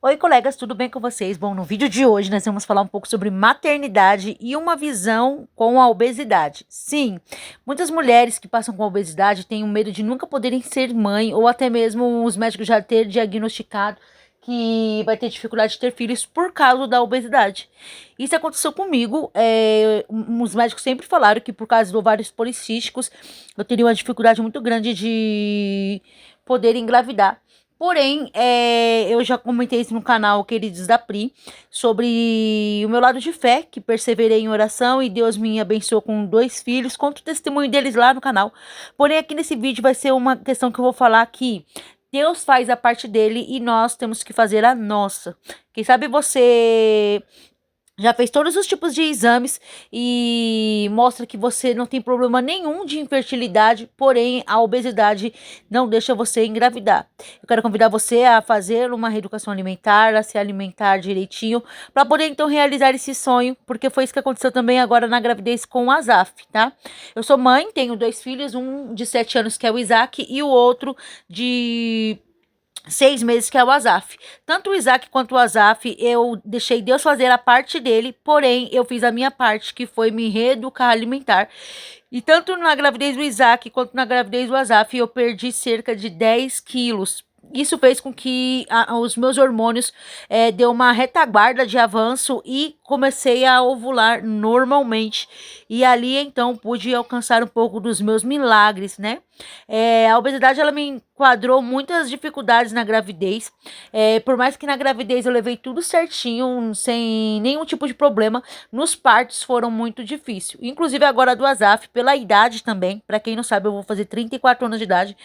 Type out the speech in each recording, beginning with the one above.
Oi, colegas, tudo bem com vocês? Bom, no vídeo de hoje nós vamos falar um pouco sobre maternidade e uma visão com a obesidade. Sim, muitas mulheres que passam com a obesidade têm o medo de nunca poderem ser mãe ou até mesmo os médicos já ter diagnosticado que vai ter dificuldade de ter filhos por causa da obesidade. Isso aconteceu comigo. Os médicos sempre falaram que por causa de ovários policísticos eu teria uma dificuldade muito grande de poder engravidar. Porém, eu já comentei isso no canal Queridos da Pri, sobre o meu lado de fé, que perseverei em oração e Deus me abençoou com 2 filhos. Conto o testemunho deles lá no canal. Porém, aqui nesse vídeo vai ser uma questão que eu vou falar que Deus faz a parte dele e nós temos que fazer a nossa. Quem sabe você já fez todos os tipos de exames e mostra que você não tem problema nenhum de infertilidade, porém a obesidade não deixa você engravidar. Eu quero convidar você a fazer uma reeducação alimentar, a se alimentar direitinho, para poder então realizar esse sonho, porque foi isso que aconteceu também agora na gravidez com o Azaf, tá? Eu sou mãe, tenho 2 filhos, um de 7 anos que é o Isaac e o outro de 6 meses, que é o Azaf. Tanto o Isaac quanto o Azaf, eu deixei Deus fazer a parte dele, porém, eu fiz a minha parte, que foi me reeducar alimentar. E tanto na gravidez do Isaac quanto na gravidez do Azaf, eu perdi cerca de 10 quilos. Isso fez com que os meus hormônios deu uma retaguarda de avanço e comecei a ovular normalmente. E ali, então, pude alcançar um pouco dos meus milagres, né? A obesidade, ela me enquadrou muitas dificuldades na gravidez. Por mais que na gravidez eu levei tudo certinho, sem nenhum tipo de problema, nos partos foram muito difíceis. Inclusive agora do Azaf, pela idade também. Para quem não sabe, eu vou fazer 34 anos de idade.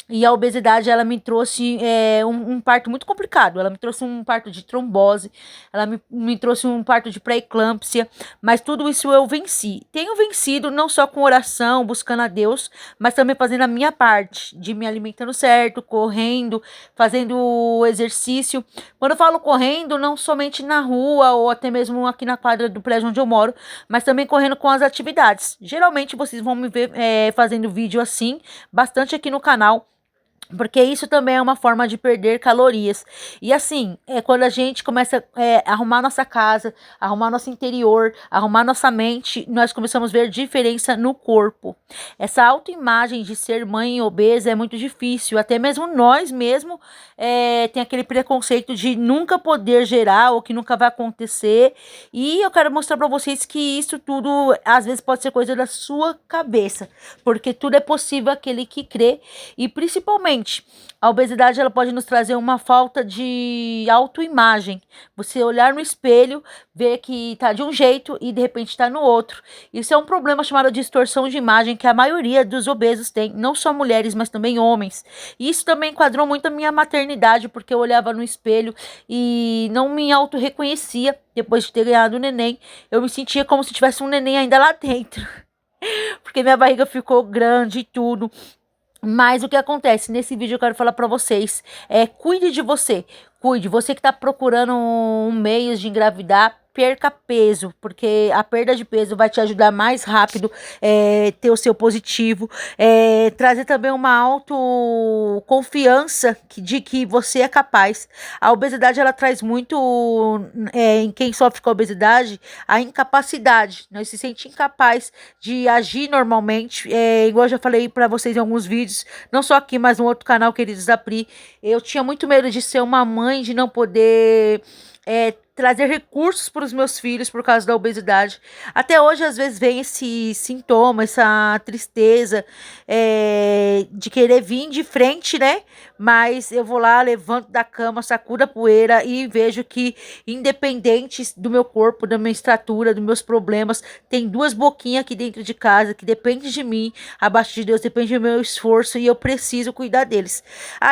E a obesidade, ela me trouxe um parto muito complicado. Ela me trouxe um parto de trombose, ela me trouxe um parto de pré-eclâmpsia, mas tudo isso eu venci. Tenho vencido não só com oração, buscando a Deus, mas também fazendo a minha parte, de me alimentando certo, correndo, fazendo exercício. Quando eu falo correndo, não somente na rua ou até mesmo aqui na quadra do prédio onde eu moro, mas também correndo com as atividades. Geralmente vocês vão me ver fazendo vídeo assim, bastante aqui no canal, porque isso também é uma forma de perder calorias. E assim, quando a gente começa a arrumar nossa casa, arrumar nosso interior, arrumar nossa mente, nós começamos a ver diferença no corpo. Essa autoimagem de ser mãe obesa é muito difícil. Até mesmo nós mesmo tem aquele preconceito de nunca poder gerar ou que nunca vai acontecer. E eu quero mostrar para vocês que isso tudo às vezes pode ser coisa da sua cabeça, porque tudo é possível aquele que crê. E principalmente a obesidade, ela pode nos trazer uma falta de autoimagem. Você olhar no espelho, ver que tá de um jeito e de repente tá no outro. Isso é um problema chamado distorção de imagem que a maioria dos obesos tem, não só mulheres, mas também homens. E isso também enquadrou muito a minha maternidade, porque eu olhava no espelho e não me auto-reconhecia. Depois de ter ganhado o neném, eu me sentia como se tivesse um neném ainda lá dentro, porque minha barriga ficou grande e tudo. Mas o que acontece? Nesse vídeo eu quero falar pra vocês, cuide de você, cuide, você que tá procurando um meio de engravidar, perca peso, porque a perda de peso vai te ajudar mais rápido, ter o seu positivo, trazer também uma autoconfiança de que você é capaz. A obesidade, ela traz muito, em quem sofre com a obesidade, a incapacidade, nós se sente incapaz de agir normalmente, igual eu já falei pra vocês em alguns vídeos, não só aqui, mas no outro canal, Queridos da Pri, eu tinha muito medo de ser uma mãe, de não poder trazer recursos para os meus filhos por causa da obesidade. Até hoje, às vezes, vem esse sintoma, essa tristeza de querer vir de frente, né? Mas eu vou lá, levanto da cama, sacudo a poeira e vejo que, independente do meu corpo, da minha estatura, dos meus problemas, tem 2 boquinhas aqui dentro de casa que depende de mim, abaixo de Deus, depende do meu esforço e eu preciso cuidar deles.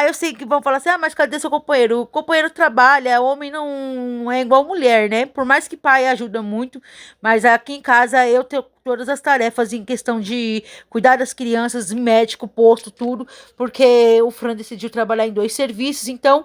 Eu sei que vão falar assim, mas cadê seu companheiro? O companheiro trabalha, homem não é igual mulher, né? Por mais que pai ajuda muito, mas aqui em casa eu tenho todas as tarefas em questão de cuidar das crianças, médico, posto, tudo, porque o Fran decidiu trabalhar em 2 serviços, então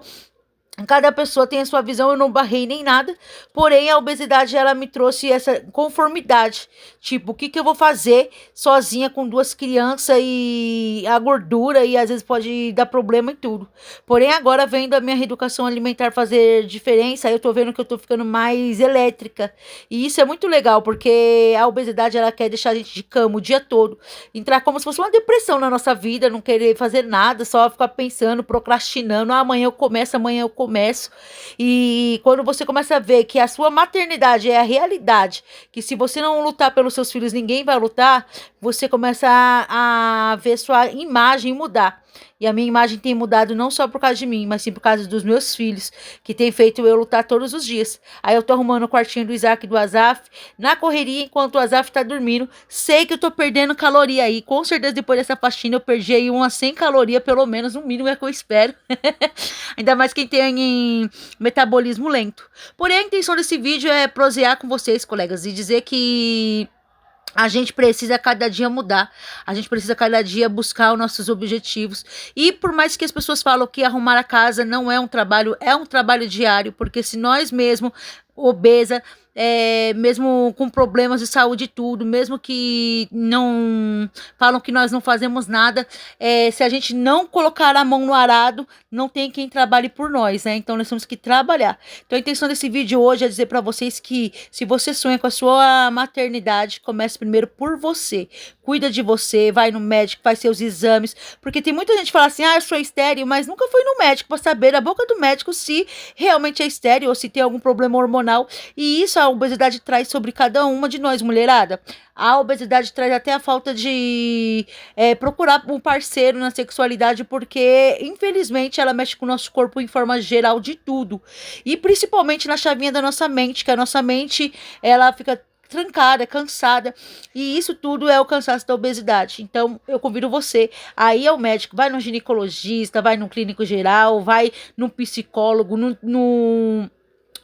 Cada pessoa tem a sua visão, eu não barrei nem nada, porém a obesidade ela me trouxe essa conformidade, tipo, o que que eu vou fazer sozinha com duas crianças e a gordura e às vezes pode dar problema em tudo. Porém agora vendo a minha reeducação alimentar fazer diferença, eu tô vendo que eu tô ficando mais elétrica, e isso é muito legal, porque a obesidade ela quer deixar a gente de cama o dia todo, entrar como se fosse uma depressão na nossa vida, não querer fazer nada, só ficar pensando, procrastinando, ah, amanhã eu começo. E quando você começa a ver que a sua maternidade é a realidade, que se você não lutar pelos seus filhos, ninguém vai lutar, você começa a ver sua imagem mudar. E a minha imagem tem mudado não só por causa de mim, mas sim por causa dos meus filhos, que tem feito eu lutar todos os dias. Aí eu tô arrumando o quartinho do Isaac e do Azaf, na correria, enquanto o Azaf tá dormindo. Sei que eu tô perdendo caloria aí. Com certeza, depois dessa faxina, eu perdi aí umas 100 calorias, pelo menos, no mínimo é que eu espero. Ainda mais quem tem metabolismo lento. Porém, a intenção desse vídeo é prosear com vocês, colegas, e dizer que a gente precisa cada dia mudar, a gente precisa cada dia buscar os nossos objetivos. E por mais que as pessoas falam que arrumar a casa não é um trabalho diário, porque se nós mesmo, obesa, mesmo com problemas de saúde e tudo, mesmo que não falam que nós não fazemos nada, se a gente não colocar a mão no arado, não tem quem trabalhe por nós, né? Então nós temos que trabalhar. Então a intenção desse vídeo hoje é dizer para vocês que se você sonha com a sua maternidade, comece primeiro por você. Cuida de você, vai no médico, faz seus exames, porque tem muita gente que fala assim, ah, eu sou estéril, mas nunca foi no médico para saber da boca do médico se realmente é estéril ou se tem algum problema hormonal. E isso a obesidade traz sobre cada uma de nós, mulherada. A obesidade traz até a falta de procurar um parceiro na sexualidade, porque infelizmente ela mexe com o nosso corpo em forma geral de tudo. E principalmente na chavinha da nossa mente, que a nossa mente ela fica trancada, cansada, e isso tudo é o cansaço da obesidade. Então eu convido você a ir ao médico, vai no ginecologista, vai no clínico geral, vai no psicólogo, no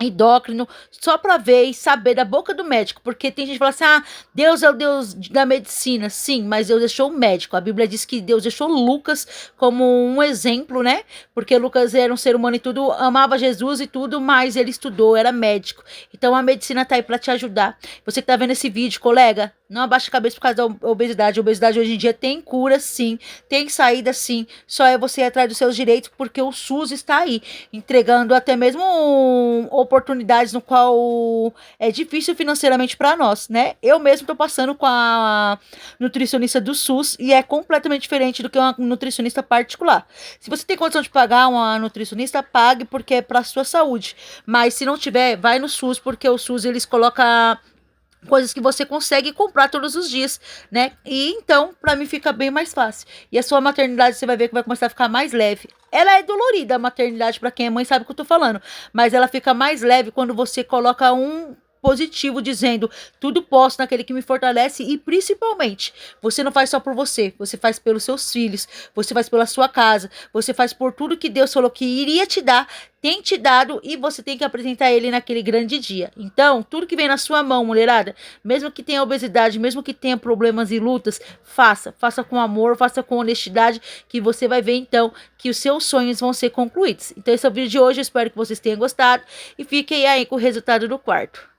endócrino, só para ver e saber da boca do médico, porque tem gente que fala assim, ah, Deus é o Deus da medicina, sim, mas Deus deixou o médico, a Bíblia diz que Deus deixou Lucas como um exemplo, né, porque Lucas era um ser humano e tudo, amava Jesus e tudo, mas ele estudou, era médico, então a medicina tá aí para te ajudar. Você que tá vendo esse vídeo, colega, não abaixa a cabeça por causa da obesidade. A obesidade hoje em dia tem cura, sim. Tem saída, sim. Só é você ir atrás dos seus direitos, porque o SUS está aí, entregando até mesmo oportunidades no qual é difícil financeiramente para nós, né? Eu mesmo tô passando com a nutricionista do SUS e é completamente diferente do que uma nutricionista particular. Se você tem condição de pagar uma nutricionista, pague, porque é para sua saúde. Mas se não tiver, vai no SUS, porque o SUS eles colocam coisas que você consegue comprar todos os dias, né? E então, para mim fica bem mais fácil. E a sua maternidade você vai ver que vai começar a ficar mais leve. Ela é dolorida, a maternidade, para quem é mãe sabe o que eu tô falando, mas ela fica mais leve quando você coloca um positivo dizendo tudo posso naquele que me fortalece, e principalmente você não faz só por você, você faz pelos seus filhos, você faz pela sua casa, você faz por tudo que Deus falou que iria te dar, tem te dado, e você tem que apresentar ele naquele grande dia. Então, tudo que vem na sua mão, mulherada, mesmo que tenha obesidade, mesmo que tenha problemas e lutas, faça com amor, faça com honestidade, que você vai ver então que os seus sonhos vão ser concluídos. Então esse é o vídeo de hoje, eu espero que vocês tenham gostado e fiquem aí com o resultado do quarto.